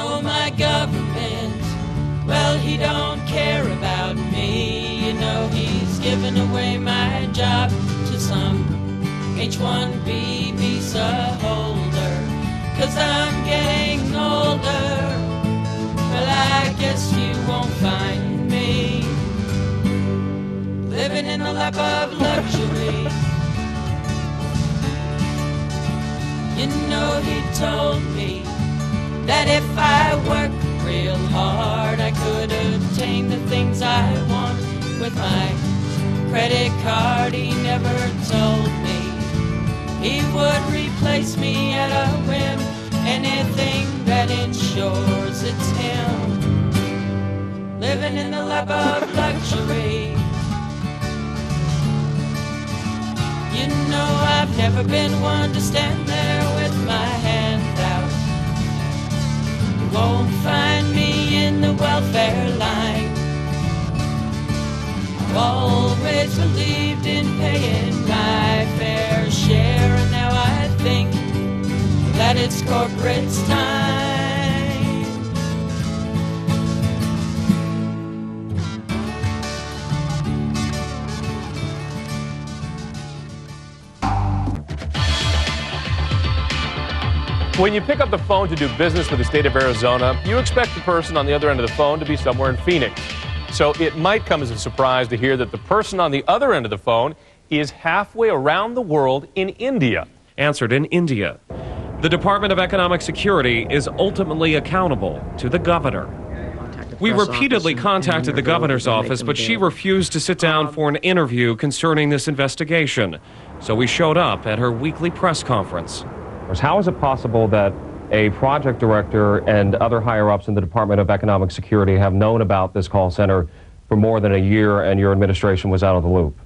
know my government, well, he don't care about me. You know he's giving away my job to some H-1B visa holder, 'cause I'm getting older. Well, I guess you won't find me living in the lap of luxury. You know he told me that if I work real hard, I could obtain the things I want with my credit card. He never told me he would replace me at a whim. Anything that ensures it's him, living in the lap of luxury. You know I've never been one to stand there with my hand out. You won't find me in the welfare line. I've always believed in paying my fair share, and now I think that it's corporate's time. When you pick up the phone to do business with the state of Arizona, you expect the person on the other end of the phone to be somewhere in Phoenix. So it might come as a surprise to hear that the person on the other end of the phone is halfway around the world in India. Answered in India. The Department of Economic Security is ultimately accountable to the governor. We repeatedly contacted the governor's office, but she refused to sit down for an interview concerning this investigation. So we showed up at her weekly press conference. How is it possible that a project director and other higher-ups in the Department of Economic Security have known about this call center for more than a year and your administration was out of the loop?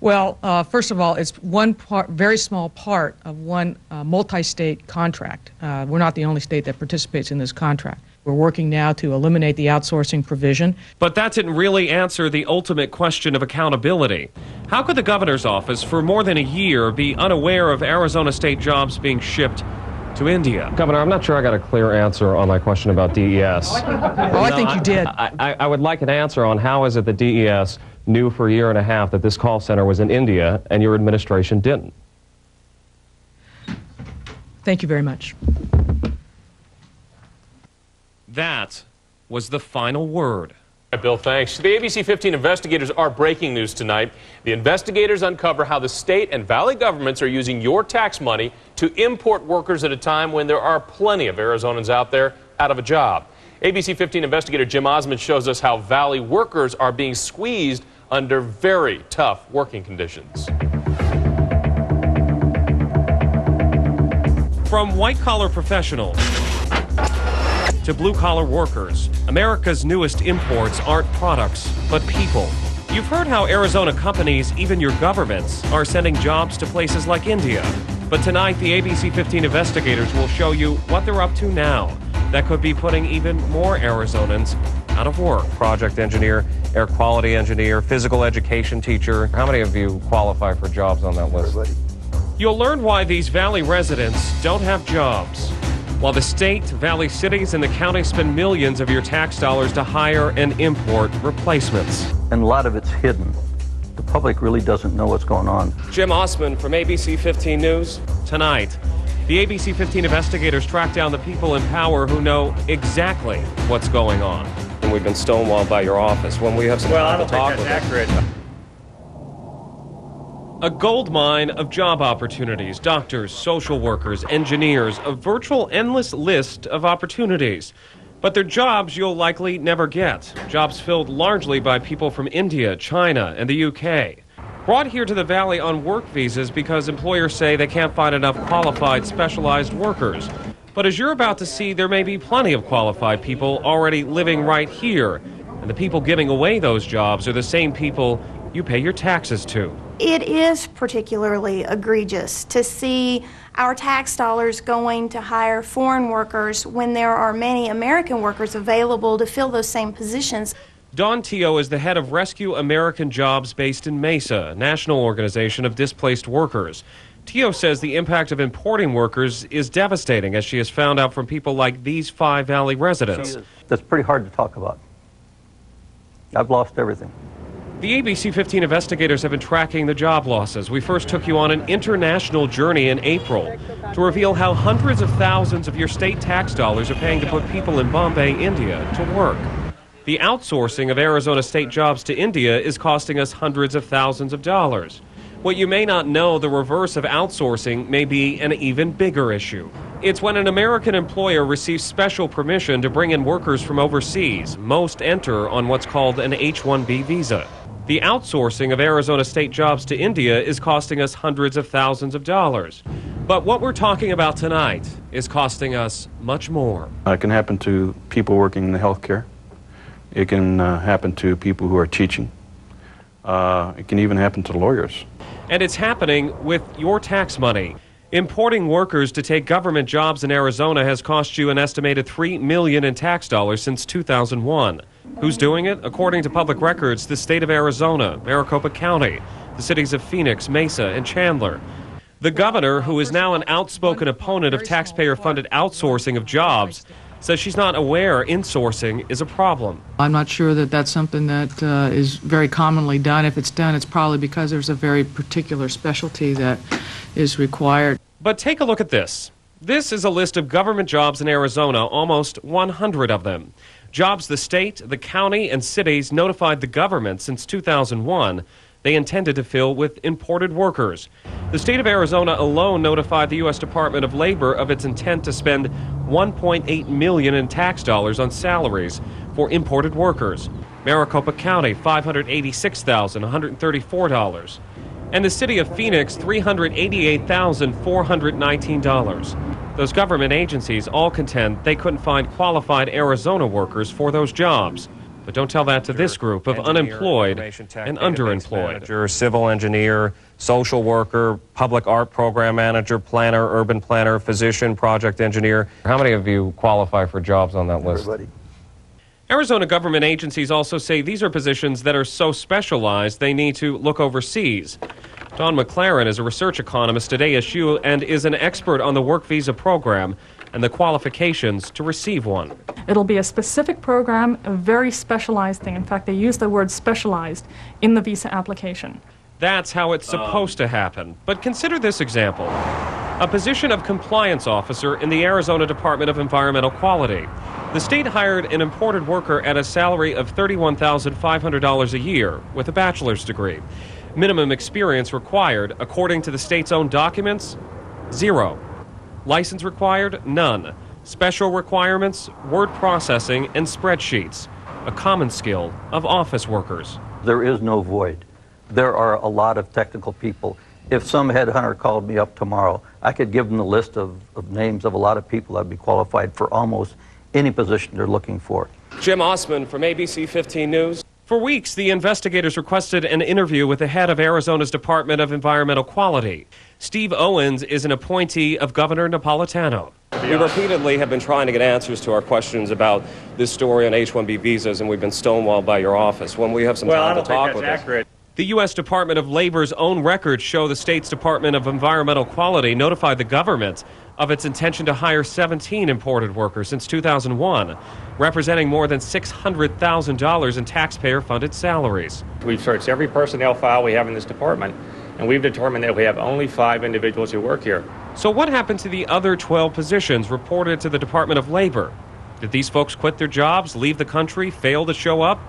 Well, first of all, it's one part, very small part of one multi-state contract. We're not the only state that participates in this contract. We're working now to eliminate the outsourcing provision. But that didn't really answer the ultimate question of accountability. How could the governor's office for more than a year be unaware of Arizona state jobs being shipped to India? Governor, I'm not sure I got a clear answer on my question about DES. I think you did. I would like an answer on how is it that DES knew for a year and a half that this call center was in India and your administration didn't? Thank you very much. That was the final word. Bill, thanks. The ABC 15 investigators are breaking news tonight. The investigators uncover how the state and valley governments are using your tax money to import workers at a time when there are plenty of Arizonans out there out of a job. ABC 15 investigator Jim Osman shows us how valley workers are being squeezed under very tough working conditions. From white-collar professionals to blue-collar workers, America's newest imports aren't products, but people. You've heard how Arizona companies, even your governments, are sending jobs to places like India. But tonight, the ABC 15 investigators will show you what they're up to now that could be putting even more Arizonans out of work. Project engineer, air quality engineer, physical education teacher. How many of you qualify for jobs on that list? You'll learn why these valley residents don't have jobs, while the state, valley cities, and the county spend millions of your tax dollars to hire and import replacements. And a lot of it's hidden. The public really doesn't know what's going on. Jim Osman from ABC 15 News. Tonight, the ABC 15 investigators track down the people in power who know exactly what's going on. And we've been stonewalled by your office. When we have some time to talk with accurate. A gold mine of job opportunities, doctors, social workers, engineers, a virtual endless list of opportunities. But they're jobs you'll likely never get. Jobs filled largely by people from India, China, and the UK. Brought here to the Valley on work visas because employers say they can't find enough qualified, specialized workers. But as you're about to see, there may be plenty of qualified people already living right here. And the people giving away those jobs are the same people you pay your taxes to. It is particularly egregious to see our tax dollars going to hire foreign workers when there are many American workers available to fill those same positions. Dawn Teo is the head of Rescue American Jobs based in Mesa, a national organization of displaced workers. Tio says the impact of importing workers is devastating, as she has found out from people like these 5 Valley residents. That's pretty hard to talk about. I've lost everything. The ABC 15 investigators have been tracking the job losses. We first took you on an international journey in April to reveal how hundreds of thousands of your state tax dollars are paying to put people in Bombay, India, to work. The outsourcing of Arizona state jobs to India is costing us hundreds of thousands of dollars. What you may not know, the reverse of outsourcing may be an even bigger issue. It's when an American employer receives special permission to bring in workers from overseas. Most enter on what's called an H-1B visa. The outsourcing of Arizona state jobs to India is costing us hundreds of thousands of dollars. But what we're talking about tonight is costing us much more. It can happen to people working in the healthcare. It can happen to people who are teaching. It can even happen to lawyers. And it's happening with your tax money. Importing workers to take government jobs in Arizona has cost you an estimated $3 million in tax dollars since 2001. Who's doing it? According to public records, the state of Arizona, Maricopa County, the cities of Phoenix, Mesa, and Chandler. The governor, who is now an outspoken opponent of taxpayer-funded outsourcing of jobs, says she's not aware insourcing is a problem. I'm not sure that that's something that is very commonly done. If it's done, it's probably because there's a very particular specialty that is required. But take a look at this. This is a list of government jobs in Arizona, almost 100 of them. Jobs the state, the county, and cities notified the government since 2001 they intended to fill with imported workers. The state of Arizona alone notified the U.S. Department of Labor of its intent to spend $1.8 million in tax dollars on salaries for imported workers. Maricopa County, $586,134. And the city of Phoenix, $388,419. Those government agencies all contend they couldn't find qualified Arizona workers for those jobs. But don't tell that to this group of unemployed and underemployed. Manager, civil engineer, social worker, public art program manager, planner, urban planner, physician, project engineer. How many of you qualify for jobs on that list? Everybody. Arizona government agencies also say these are positions that are so specialized they need to look overseas. Don McLaren is a research economist at ASU and is an expert on the work visa program and the qualifications to receive one. It'll be a specific program, a very specialized thing. In fact, they use the word specialized in the visa application. That's how it's supposed to happen. But consider this example. A position of compliance officer in the Arizona Department of Environmental Quality. The state hired an imported worker at a salary of $31,500 a year with a bachelor's degree. Minimum experience required, according to the state's own documents, 0. License required? None. Special requirements? Word processing and spreadsheets. A common skill of office workers. There is no void. There are a lot of technical people. If some headhunter called me up tomorrow, I could give them the list of names of a lot of people that'd be qualified for almost any position they're looking for. Jim Osman from ABC 15 News. For weeks, the investigators requested an interview with the head of Arizona's Department of Environmental Quality. Steve Owens is an appointee of Governor Napolitano. We repeatedly have been trying to get answers to our questions about this story on H-1B visas, and we've been stonewalled by your office. When we have some time to talk with us. The U.S. Department of Labor's own records show the state's Department of Environmental Quality notified the government of its intention to hire 17 imported workers since 2001, representing more than $600,000 in taxpayer-funded salaries. We've searched every personnel file we have in this department, and we've determined that we have only 5 individuals who work here. So what happened to the other 12 positions reported to the Department of Labor? Did these folks quit their jobs, leave the country, fail to show up?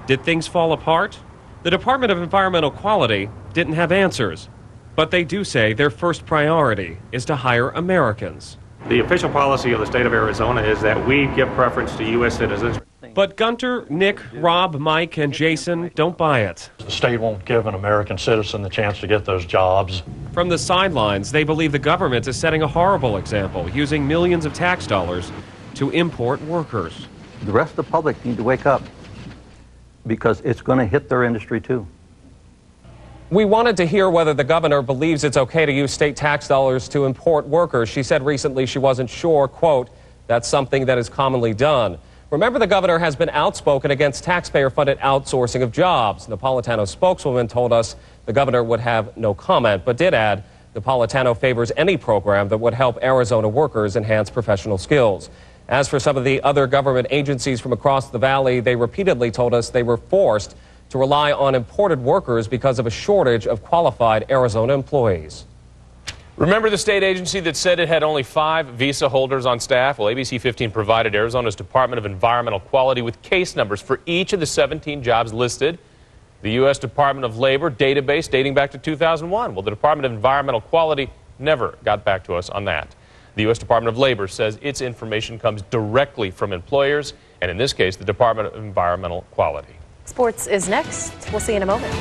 Did things fall apart? The Department of Environmental Quality didn't have answers, but they do say their first priority is to hire Americans. The official policy of the state of Arizona is that we give preference to U.S. citizens. But Gunter, Nick, Rob, Mike, and Jason don't buy it. The state won't give an American citizen the chance to get those jobs. From the sidelines, they believe the government is setting a horrible example, using millions of tax dollars to import workers. The rest of the public need to wake up, because it's going to hit their industry too. We wanted to hear whether the governor believes it's okay to use state tax dollars to import workers. She said recently she wasn't sure, quote, that's something that is commonly done. Remember, the governor has been outspoken against taxpayer-funded outsourcing of jobs. Napolitano's spokeswoman told us the governor would have no comment, but did add Napolitano favors any program that would help Arizona workers enhance professional skills. As for some of the other government agencies from across the valley, they repeatedly told us they were forced to rely on imported workers because of a shortage of qualified Arizona employees. Remember the state agency that said it had only 5 visa holders on staff? Well, ABC 15 provided Arizona's Department of Environmental Quality with case numbers for each of the 17 jobs listed. The U.S. Department of Labor database dating back to 2001. Well, the Department of Environmental Quality never got back to us on that. The U.S. Department of Labor says its information comes directly from employers, and in this case, the Department of Environmental Quality. Sports is next. We'll see you in a moment.